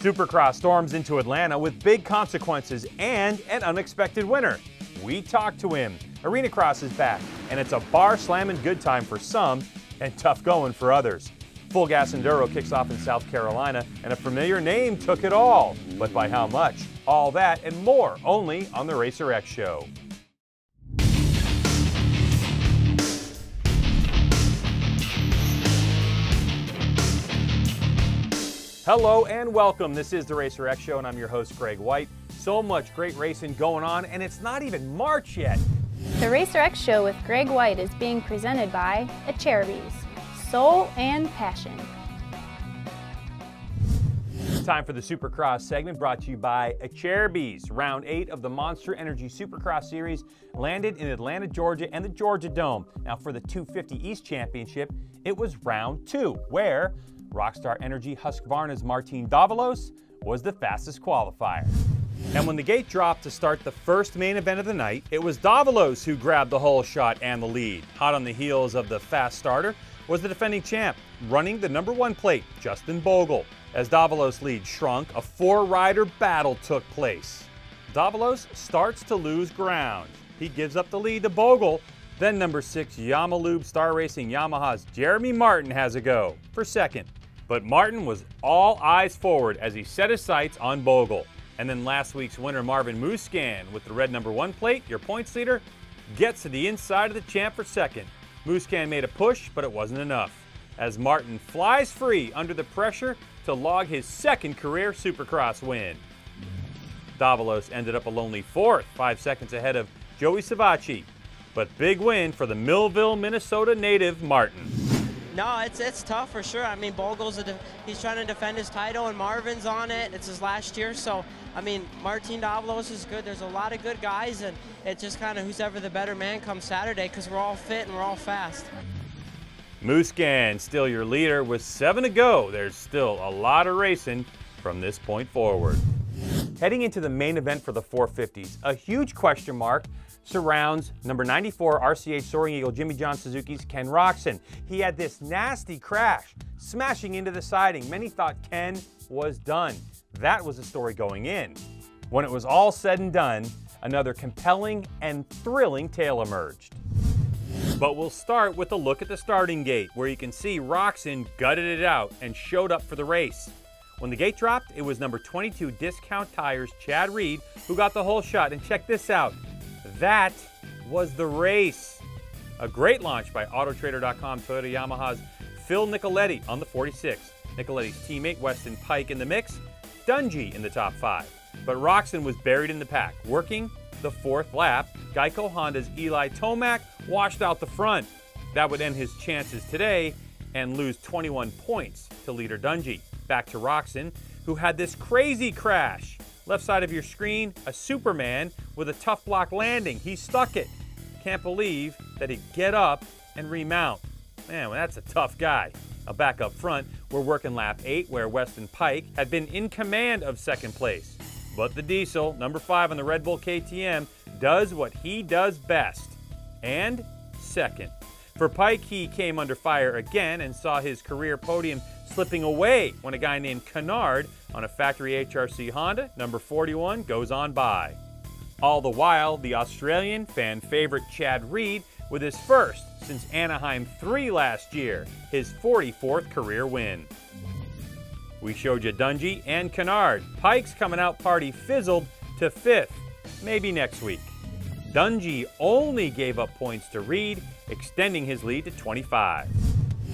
Supercross storms into Atlanta with big consequences and an unexpected winner. We talked to him. Arena Cross is back, and it's a bar-slamming good time for some and tough going for others. Full Gas Enduro kicks off in South Carolina, and a familiar name took it all. But by how much? All that and more only on the Racer X Show. Hello and welcome. This is the Racer X Show, and I'm your host, Greg White. So much great racing going on, and it's not even March yet. The Racer X Show with Greg White is being presented by Acerbis, Soul and Passion. Time for the Supercross segment brought to you by Acerbis. Round 8 of the Monster Energy Supercross Series landed in Atlanta, Georgia and the Georgia Dome. Now for the 250 East Championship, it was round 2, where Rockstar Energy Husqvarna's Martin Davalos was the fastest qualifier. And when the gate dropped to start the first main event of the night, it was Davalos who grabbed the whole shot and the lead. Hot on the heels of the fast starter was the defending champ, running the #1 plate, Justin Bogle. As Davalos' lead shrunk, a 4-rider battle took place. Davalos starts to lose ground. He gives up the lead to Bogle. Then #6 Yamalube Star Racing Yamaha's Jeremy Martin has a go for second. But Martin was all eyes forward as he set his sights on Bogle. And then last week's winner Marvin Musquin with the red #1 plate, your points leader, gets to the inside of the champ for second. Musquin made a push, but it wasn't enough, as Martin flies free under the pressure to log his second career Supercross win. Davalos ended up a lonely 4th, 5 seconds ahead of Joey Savacci. But big win for the Millville, Minnesota native Martin. No, it's tough for sure. I mean, Bogle's he's trying to defend his title, and Marvin's on it. It's his last year, so I mean, Martin Davalos is good. There's a lot of good guys, and it's just kind of who's ever the better man come Saturday, because we're all fit and we're all fast. Musquin still your leader with 7 to go. There's still a lot of racing from this point forward. Heading into the main event for the 450s, a huge question mark surrounds number 94 RCH Soaring Eagle Jimmy John Suzuki's Ken Roczen. He had this nasty crash, smashing into the siding. Many thought Ken was done. That was the story going in. When it was all said and done, another compelling and thrilling tale emerged. But we'll start with a look at the starting gate, where you can see Roczen gutted it out and showed up for the race. When the gate dropped, it was number 22 Discount Tires Chad Reed who got the whole shot. And check this out. That was the race. A great launch by Autotrader.com Toyota Yamaha's Phil Nicoletti on the 46. Nicoletti's teammate Weston Pike in the mix, Dungey in the top 5. But Roczen was buried in the pack, working the 4th lap. Geico Honda's Eli Tomac washed out the front. That would end his chances today and lose 21 points to leader Dungey. Back to Roczen, who had this crazy crash. Left side of your screen, a Superman with a tough block landing. He stuck it. Can't believe that he'd get up and remount. Man, well, that's a tough guy. Now back up front, we're working lap 8, where Weston Pike had been in command of 2nd place. But the Diesel, number 5 on the Red Bull KTM, does what he does best, and 2nd. For Pike, he came under fire again and saw his career podium slipping away when a guy named Kennard on a factory HRC Honda, number 41, goes on by. All the while, the Australian fan favorite Chad Reed with his first since Anaheim 3 last year, his 44th career win. We showed you Dungey and Kennard. Pike's coming out party fizzled to 5th, maybe next week. Dungey only gave up points to Reed, extending his lead to 25.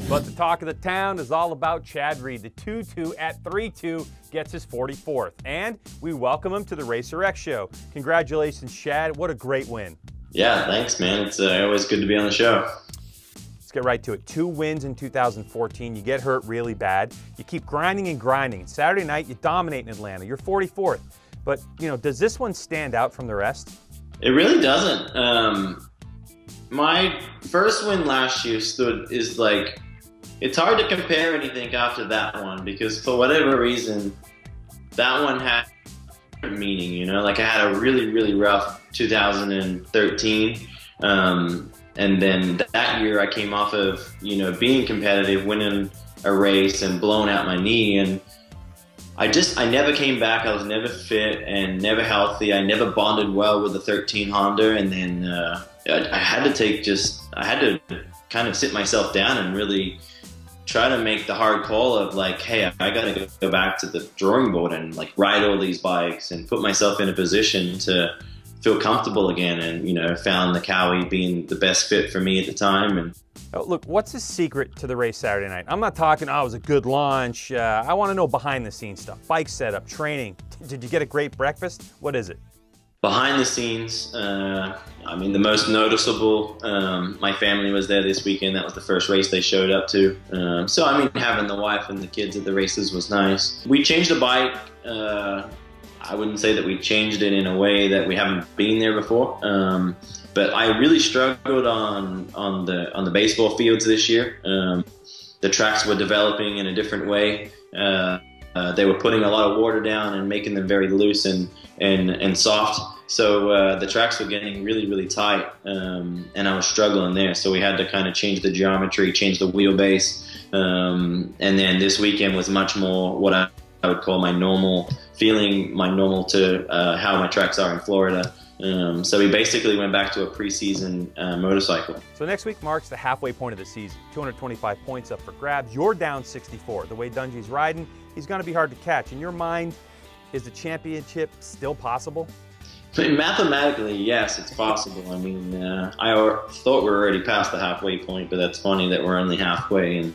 But the talk of the town is all about Chad Reed. The 2-2 at 3-2 gets his 44th. And we welcome him to the Racer X Show. Congratulations, Chad. What a great win. Yeah, thanks, man. It's always good to be on the show. Let's get right to it. 2 wins in 2014. You get hurt really bad. You keep grinding and grinding. Saturday night, you dominate in Atlanta. You're 44th. But, you know, does this one stand out from the rest? It really doesn't. My first win last year is like, it's hard to compare anything after that one, because for whatever reason, that one had meaning, you know? Like, I had a really, really rough 2013. And then that year I came off of, you know, being competitive, winning a race and blowing out my knee. And I never came back. I was never fit and never healthy. I never bonded well with the 13 Honda, and then I had to kind of sit myself down and really try to make the hard call of like, hey, I gotta go back to the drawing board and like ride all these bikes and put myself in a position to feel comfortable again. And, you know, found the Cowie being the best fit for me at the time. And oh, look, what's the secret to the race Saturday night? I'm not talking, oh, it was a good lunch. I want to know behind the scenes stuff, bike setup, training. Did you get a great breakfast? What is it? Behind the scenes, I mean, the most noticeable, my family was there this weekend. That was the first race they showed up to. So, I mean, having the wife and the kids at the races was nice. We changed the bike. I wouldn't say that we changed it in a way that we haven't been there before. But I really struggled on the baseball fields this year. The tracks were developing in a different way. They were putting a lot of water down and making them very loose and soft. So the tracks were getting really, really tight, and I was struggling there. So we had to kind of change the geometry, change the wheelbase. And then this weekend was much more what I would call my normal feeling, my normal to how my tracks are in Florida. So we basically went back to a preseason motorcycle. So next week marks the halfway point of the season. 225 points up for grabs. You're down 64. The way Dungey's riding, he's going to be hard to catch. In your mind, is the championship still possible? Mathematically, yes, it's possible. I mean, I thought we were already past the halfway point, but that's funny that we're only halfway. And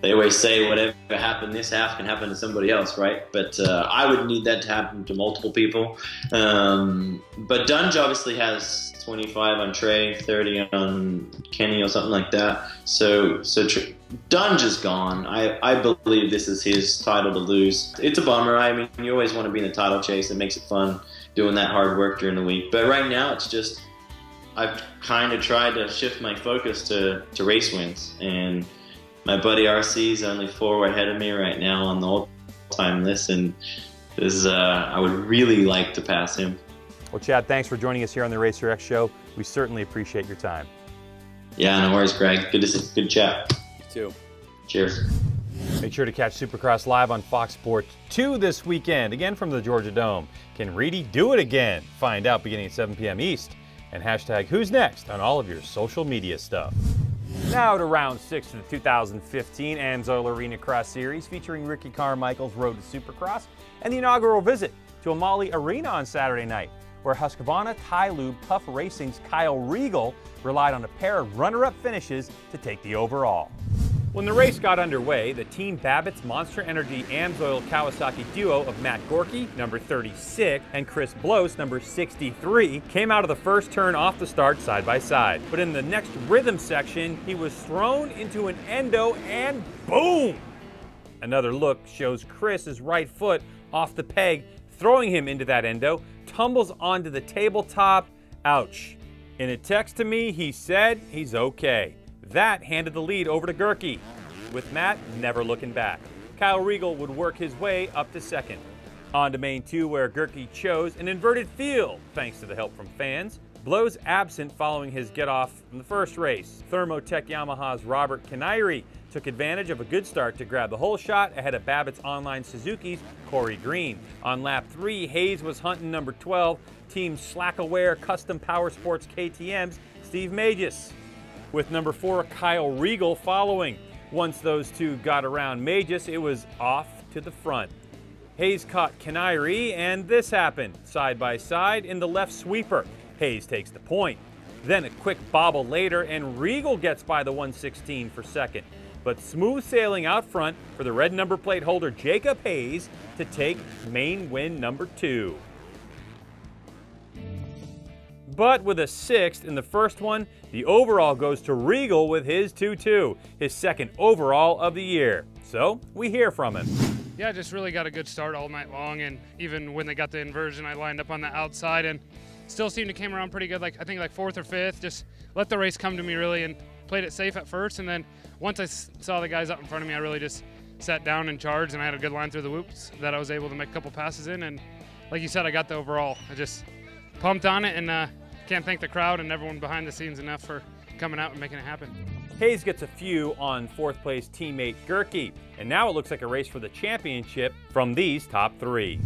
they always say whatever happened this half can happen to somebody else, right? But I would need that to happen to multiple people. But Dunge obviously has 25 on Trey, 30 on Kenny or something like that. So Dunge is gone. I believe this is his title to lose. It's a bummer. I mean, you always want to be in the title chase. It makes it fun doing that hard work during the week. But right now, it's just I've kind of tried to shift my focus to race wins. And my buddy RC is only 4 ahead of me right now on the all-time list, and I would really like to pass him. Well, Chad, thanks for joining us here on the Racer X Show. We certainly appreciate your time. Yeah, no worries, Greg. Good chat. You too. Cheers. Make sure to catch Supercross live on Fox Sports 2 this weekend, again from the Georgia Dome. Can Reedy do it again? Find out beginning at 7 p.m. East. And hashtag Who's Next on all of your social media stuff. Now to round 6 of the 2015 Amsoil Arena Cross Series, featuring Ricky Carmichael's Road to Supercross and the inaugural visit to Amalie Arena on Saturday night, where Husqvarna Tylube Puff Racing's Kyle Regal relied on a pair of runner-up finishes to take the overall. When the race got underway, the Team Babbitt's Monster Energy Amsoil Kawasaki duo of Matt Gorky, number 36, and Chris Blos, number 63, came out of the first turn off the start side by side. But in the next rhythm section, he was thrown into an endo and boom! Another look shows Chris's right foot off the peg, throwing him into that endo, tumbles onto the tabletop. Ouch. In a text to me, he said he's okay. That handed the lead over to Gerke, with Matt never looking back. Kyle Regal would work his way up to second. On to main 2, where Gerke chose an inverted field, thanks to the help from fans. Blows absent following his get-off from the first race. Thermotech Yamaha's Robert Kanairi took advantage of a good start to grab the whole shot ahead of Babbitt's Online Suzuki's Corey Green. On lap 3, Hayes was hunting number 12, Team Slackaware Custom Power Sports KTM's Steve Magis, with number 4 Kyle Regal following. Once those two got around Magis, it was off to the front. Hayes caught Kanairi, and this happened. Side by side in the left sweeper. Hayes takes the point. Then a quick bobble later, and Regal gets by the 116 for second. But smooth sailing out front for the red number plate holder Jacob Hayes to take main win number 2. But with a 6th in the first one, the overall goes to Regal with his 2-2, his second overall of the year. So we hear from him. Yeah, just really got a good start all night long, and even when they got the inversion, I lined up on the outside and still seemed to came around pretty good, I think 4th or 5th. Just let the race come to me really and played it safe at first, and then once I saw the guys up in front of me, I really just sat down and charged, and I had a good line through the whoops that I was able to make a couple passes in, and like you said, I got the overall. I just pumped on it, and can't thank the crowd and everyone behind the scenes enough for coming out and making it happen. Hayes gets a few on fourth place teammate Gerke, and now it looks like a race for the championship from these top three.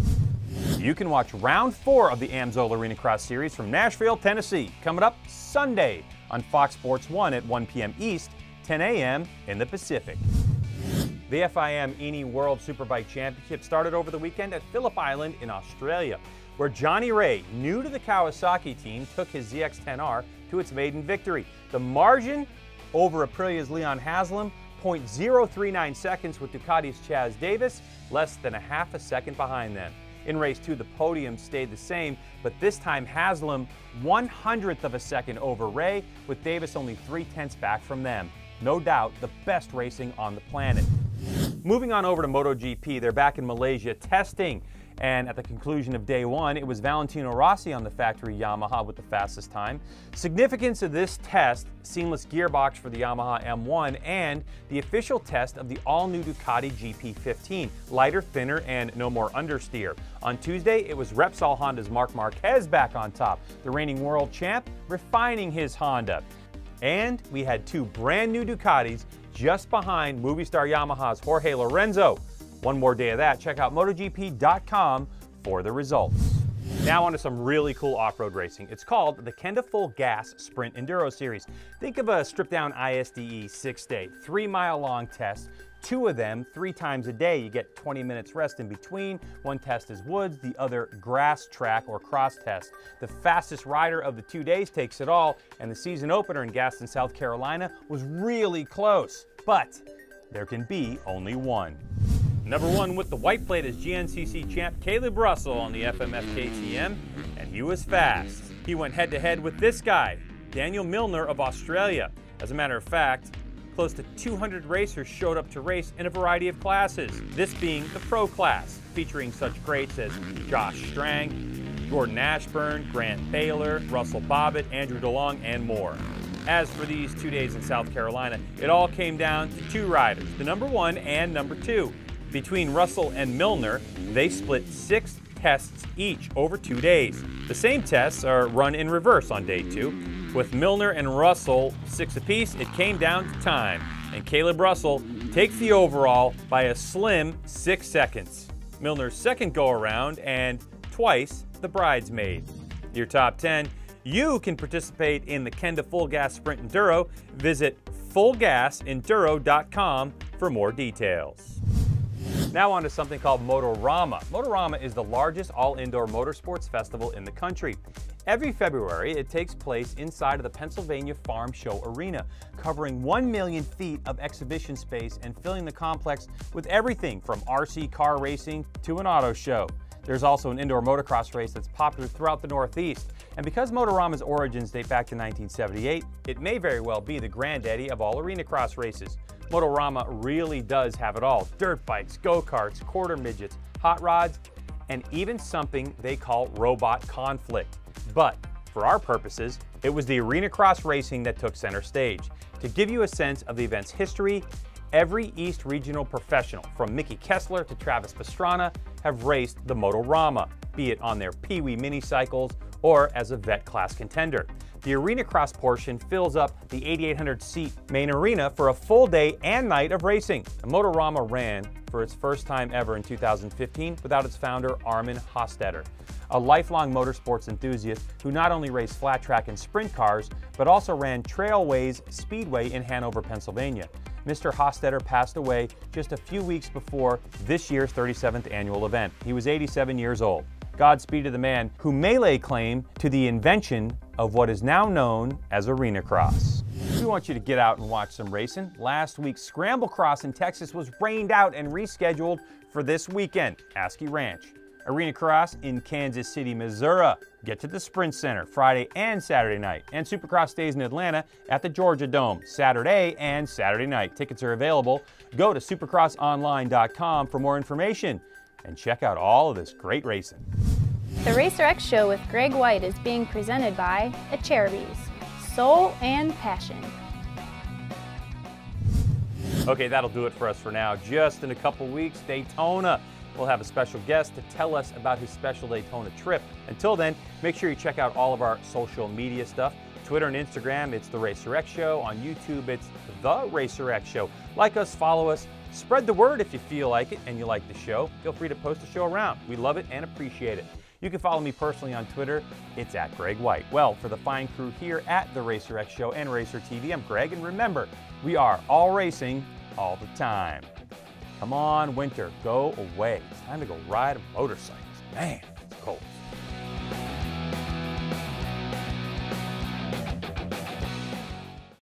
You can watch round 4 of the AMSOIL Arena Cross Series from Nashville, Tennessee, coming up Sunday on Fox Sports 1 at 1 p.m. East, 10 a.m. in the Pacific. The FIM ENI World Superbike Championship started over the weekend at Phillip Island in Australia, where Johnny Ray, new to the Kawasaki team, took his ZX-10R to its maiden victory. The margin over Aprilia's Leon Haslam, 0.039 seconds, with Ducati's Chaz Davis less than a half a second behind them. In race 2, the podium stayed the same, but this time Haslam 1/100th of a second over Ray, with Davis only 0.3 back from them. No doubt the best racing on the planet. Moving on over to MotoGP, they're back in Malaysia testing. And at the conclusion of day 1, it was Valentino Rossi on the factory Yamaha with the fastest time. Significance of this test: seamless gearbox for the Yamaha M1 and the official test of the all-new Ducati GP15, lighter, thinner, and no more understeer. On Tuesday, it was Repsol Honda's Marc Marquez back on top, the reigning world champ refining his Honda. And we had 2 brand new Ducatis just behind movie star Yamaha's Jorge Lorenzo. One more day of that. Check out MotoGP.com for the results. Now on to some really cool off-road racing. It's called the Kenda Full Gas Sprint Enduro Series. Think of a stripped-down ISDE 6-day, 3-mile-long test. 2 of them 3 times a day. You get 20 minutes rest in between. One test is woods, the other grass track or cross test. The fastest rider of the 2 days takes it all, and the season opener in Gaston, South Carolina was really close. But there can be only one. Number 1 with the white plate is GNCC champ Caleb Russell on the FMF KTM, and he was fast. He went head-to-head with this guy, Daniel Milner of Australia. As a matter of fact, close to 200 racers showed up to race in a variety of classes, this being the Pro class, featuring such greats as Josh Strang, Gordon Ashburn, Grant Baylor, Russell Bobbitt, Andrew DeLong, and more. As for these 2 days in South Carolina, it all came down to 2 riders, the number 1 and number 2. Between Russell and Milner, they split 6 tests each over 2 days. The same tests are run in reverse on day 2. With Milner and Russell 6 apiece, it came down to time, and Caleb Russell takes the overall by a slim 6 seconds. Milner's second go-around, and twice the bridesmaid. Your top 10. You can participate in the Kenda Full Gas Sprint Enduro. Visit fullgasenduro.com for more details. Now on to something called Motorama. Motorama is the largest all-indoor motorsports festival in the country. Every February, it takes place inside of the Pennsylvania Farm Show Arena, covering 1 million feet of exhibition space and filling the complex with everything from RC car racing to an auto show. There's also an indoor motocross race that's popular throughout the Northeast. And because Motorama's origins date back to 1978, it may very well be the granddaddy of all arena cross races. Motorama really does have it all: dirt bikes, go-karts, quarter midgets, hot rods, and even something they call robot conflict. But for our purposes, it was the arena cross racing that took center stage. To give you a sense of the event's history, every East Regional professional, from Mickey Kessler to Travis Pastrana, have raced the Motorama, be it on their Pee-wee mini-cycles or as a vet class contender. The arena cross portion fills up the 8,800-seat main arena for a full day and night of racing. The Motorama ran for its first time ever in 2015 without its founder, Armin Hostetter, a lifelong motorsports enthusiast who not only raced flat track and sprint cars, but also ran Trailways Speedway in Hanover, Pennsylvania. Mr. Hostetter passed away just a few weeks before this year's 37th annual event. He was 87 years old. Godspeed to the man who may lay claim to the invention of what is now known as arena cross. We want you to get out and watch some racing. Last week's Scramble Cross in Texas was rained out and rescheduled for this weekend. Askey Ranch. Arena Cross in Kansas City, Missouri. Get to the Sprint Center Friday and Saturday night. And Supercross stays in Atlanta at the Georgia Dome Saturday and Saturday night. Tickets are available. Go to supercrossonline.com for more information and check out all of this great racing. The Racer X Show with Greg White is being presented by Acerbis, Soul and Passion. Okay, that'll do it for us for now. Just in a couple weeks, Daytona. We'll have a special guest to tell us about his special Daytona trip. Until then, make sure you check out all of our social media stuff. Twitter and Instagram, it's The Racer X Show. On YouTube, it's The Racer X Show. Like us, follow us, spread the word if you feel like it and you like the show. Feel free to post the show around. We love it and appreciate it. You can follow me personally on Twitter. It's at Greg White. Well, for the fine crew here at The Racer X Show and Racer TV, I'm Greg, and remember, we are all racing all the time. Come on, winter, go away. It's time to go ride a motorcycle. Man, it's cold.